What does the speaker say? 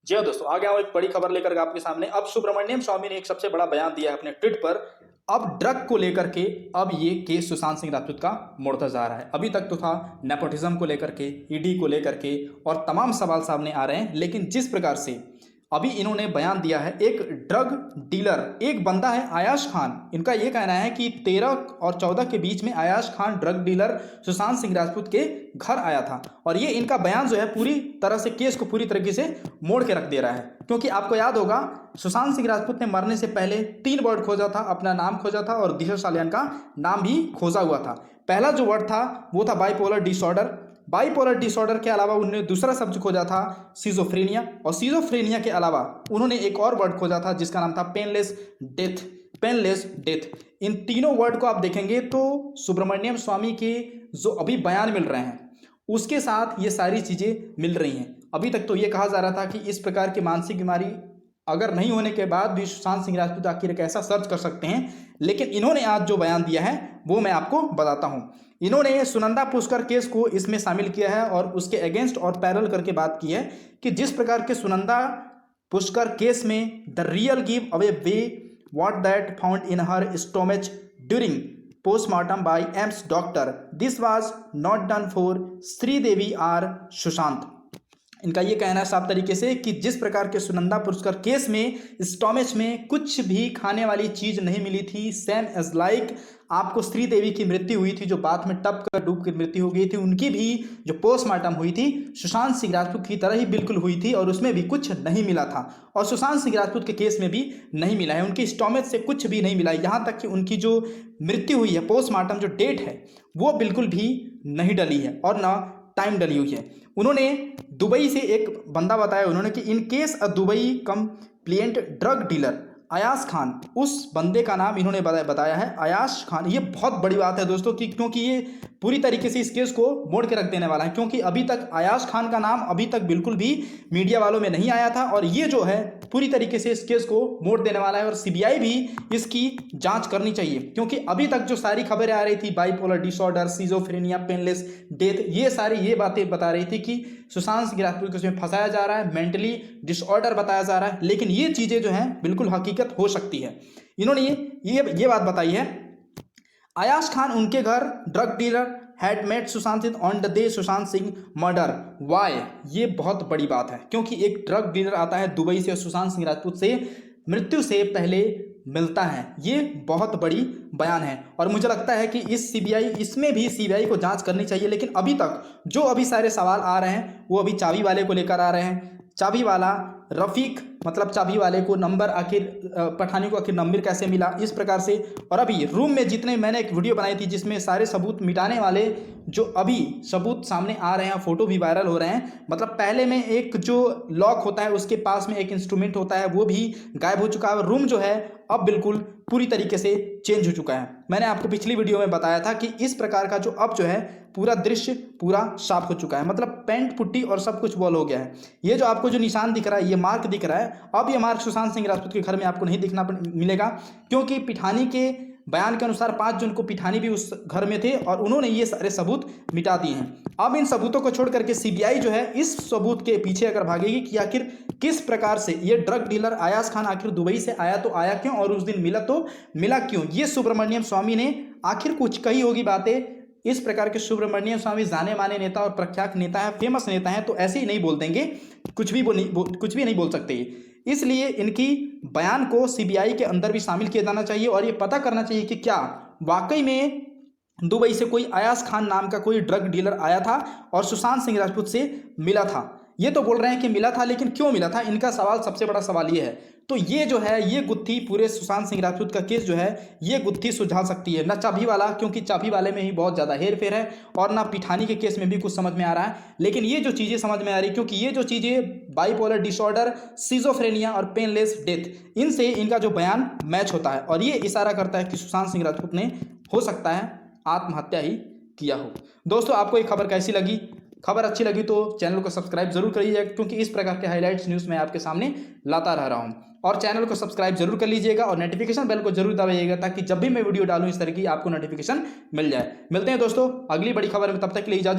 जी हाँ दोस्तों, आ गया हूँ एक बड़ी खबर लेकर के आपके सामने। अब सुब्रमण्यम स्वामी ने एक सबसे बड़ा बयान दिया है अपने ट्वीट पर। अब ड्रग को लेकर के अब ये केस सुशांत सिंह राजपूत का मुड़ता जा रहा है। अभी तक तो था नेपोटिज्म को लेकर के, ईडी को लेकर के और तमाम सवाल सामने आ रहे हैं, लेकिन जिस प्रकार से अभी इन्होंने बयान दिया है, एक ड्रग डीलर, एक बंदा है आयाश खान, इनका ये कहना है कि 13 और 14 के बीच में आयाश खान ड्रग डीलर सुशांत सिंह राजपूत के घर आया था। और ये इनका बयान जो है पूरी तरह से केस को पूरी तरीके से मोड़ के रख दे रहा है, क्योंकि आपको याद होगा सुशांत सिंह राजपूत ने मरने से पहले 3 वर्ड खोजा था, अपना नाम खोजा था और दिशा सालियान का नाम भी खोजा हुआ था। पहला जो वर्ड था वो था बाइपोलर डिसऑर्डर। बाइपोलर डिसऑर्डर के अलावा उन्होंने दूसरा शब्द खोजा था सिजोफ्रेनिया, और सिजोफ्रेनिया के अलावा उन्होंने एक और वर्ड खोजा था जिसका नाम था पेनलेस डेथ। पेनलेस डेथ, इन तीनों वर्ड को आप देखेंगे तो सुब्रमण्यम स्वामी के जो अभी बयान मिल रहे हैं उसके साथ ये सारी चीज़ें मिल रही हैं। अभी तक तो ये कहा जा रहा था कि इस प्रकार की मानसिक बीमारी अगर नहीं होने के बाद भी सुशांत सिंह राजपूत आखिर कैसा सर्च कर सकते हैं, लेकिन इन्होंने आज जो बयान दिया है वो मैं आपको बताता हूं। इन्होंने सुनंदा पुष्कर केस को इसमें शामिल किया है और उसके अगेंस्ट और पैरेलल करके बात की है कि जिस प्रकार के सुनंदा पुष्कर केस में the real give away way what that found in her stomach during postmortem by AIIMS doctor, this was not done for Sridevi or Sushant. इनका ये कहना है साफ तरीके से कि जिस प्रकार के सुनंदा पुष्कर केस में स्टोमच में कुछ भी खाने वाली चीज नहीं मिली थी, सेम एज लाइक आपको श्रीदेवी की मृत्यु हुई थी जो बाथ में टप कर डूब कर मृत्यु हो गई थी, उनकी भी जो पोस्टमार्टम हुई थी सुशांत सिंह राजपूत की तरह ही बिल्कुल हुई थी और उसमें भी कुछ नहीं मिला था। और सुशांत सिंह राजपूत के केस में भी नहीं मिला है, उनकी स्टोमच से कुछ भी नहीं मिला है। यहाँ तक कि उनकी जो मृत्यु हुई है, पोस्टमार्टम जो डेट है वो बिल्कुल भी नहीं डली है और ना टाइम डली हुई है। उन्होंने दुबई से एक बंदा बताया उन्होंने कि in case a Dubai complaint drug dealer Ayash Khan, उस बंदे का नाम इन्होंने बताया है आयाश खान। ये बहुत बड़ी बात है दोस्तों कि क्योंकि ये पूरी तरीके से इस केस को मोड़ के रख देने वाला है, क्योंकि अभी तक आयाश खान का नाम अभी तक बिल्कुल भी मीडिया वालों में नहीं आया था और ये जो है पूरी तरीके से इस केस को मोड़ देने वाला है। और सीबीआई भी इसकी जांच करनी चाहिए, क्योंकि अभी तक जो सारी खबरें आ रही थी bipolar disorder, schizophrenia, painless death, ये सारी ये बातें बता रही थी कि सुशांत सिंह राजपूत को इसमें फंसाया जा रहा है, मेंटली डिसऑर्डर बताया जा रहा है, लेकिन ये चीजें जो हैं बिल्कुल हकीकत हो सकती है। इन्होंने ये बात बताई है, आयाश खान उनके घर drug dealer had met Sushant Singh on the day Sushant Singh murder. Why, ये बहुत बड़ी बात है, क्योंकि एक ड्रग डीलर आता है दुबई से और सुशांत सिंह राजपूत से मृत्यु से पहले मिलता है। ये बहुत बड़ी बयान है और मुझे लगता है कि इसमें भी सीबीआई को जांच करनी चाहिए। लेकिन अभी तक जो अभी सारे सवाल आ रहे हैं वो अभी चाबी वाले को लेकर आ रहे हैं। चाबी वाला रफीक, मतलब चाबी वाले को नंबर आखिर पठानी को आखिर नंबर कैसे मिला, इस प्रकार से। और अभी रूम में जितने मैंने एक वीडियो बनाई थी जिसमें सारे सबूत मिटाने वाले जो अभी सबूत सामने आ रहे हैं, फोटो भी वायरल हो रहे हैं। मतलब पहले में एक जो लॉक होता है उसके पास में एक इंस्ट्रूमेंट होता है वो भी गायब हो चुका है। रूम जो है अब बिल्कुल पूरी तरीके से चेंज हो चुका है। मैंने आपको पिछली वीडियो में बताया था कि इस प्रकार का जो अब जो है पूरा दृश्य पूरा साफ हो चुका है, मतलब पेंट पुट्टी और सब कुछ वॉल हो गया है। ये जो आपको जो निशान दिख रहा है, ये मार्क दिख रहा है, अब ये मार्क सुशांत सिंह राजपूत के घर में आपको नहीं दिखना मिलेगा, क्योंकि पिठानी के बयान के अनुसार 5 जून को पिठानी भी उस घर में थे और उन्होंने ये सारे सबूत मिटा दिए हैं। अब इन सबूतों को छोड़ करके सीबीआई जो है इस सबूत के पीछे अगर भागेगी कि आखिर किस प्रकार से ये ड्रग डीलर आयाश खान आखिर दुबई से आया तो आया क्यों और उस दिन मिला तो मिला क्यों। ये सुब्रमण्यम स्वामी ने आखिर कुछ कही होगी बातें। इस प्रकार के सुब्रमण्यम स्वामी जाने माने नेता और प्रख्यात नेता है, फेमस नेता है, तो ऐसे ही नहीं बोल देंगे, कुछ भी नहीं बोल सकते। इसलिए इनकी बयान को सीबीआई के अंदर भी शामिल किया जाना चाहिए और ये पता करना चाहिए कि क्या वाकई में दुबई से कोई आयाश खान नाम का कोई ड्रग डीलर आया था और सुशांत सिंह राजपूत से मिला था। ये तो बोल रहे हैं कि मिला था, लेकिन क्यों मिला था, इनका सवाल, सबसे बड़ा सवाल ये है। तो ये जो है ये गुत्थी पूरे सुशांत सिंह राजपूत का केस जो है ये गुत्थी सुलझा सकती है, ना चाबी वाला, क्योंकि चाबी वाले में ही बहुत ज़्यादा हेर फेर है, और ना पिठानी के केस में भी कुछ समझ में आ रहा है। लेकिन ये जो चीज़ें समझ में आ रही, क्योंकि ये जो चीज़ें बाइपोलर डिसऑर्डर, सिजोफ्रेनिया और पेनलेस डेथ, इनसे इनका जो बयान मैच होता है और ये इशारा करता है कि सुशांत सिंह राजपूत ने हो सकता है आत्महत्या ही किया हो। दोस्तों, आपको ये खबर कैसी लगी? खबर अच्छी लगी तो चैनल को सब्सक्राइब जरूर करिएगा, क्योंकि इस प्रकार के हाइलाइट्स न्यूज़ मैं आपके सामने लाता रह रहा हूं। और चैनल को सब्सक्राइब जरूर कर लीजिएगा और नोटिफिकेशन बेल को जरूर दबाइएगा, ताकि जब भी मैं वीडियो डालूं इस तरह की आपको नोटिफिकेशन मिल जाए। मिलते हैं दोस्तों अगली बड़ी खबर में, तब तक के लिए इजाजत।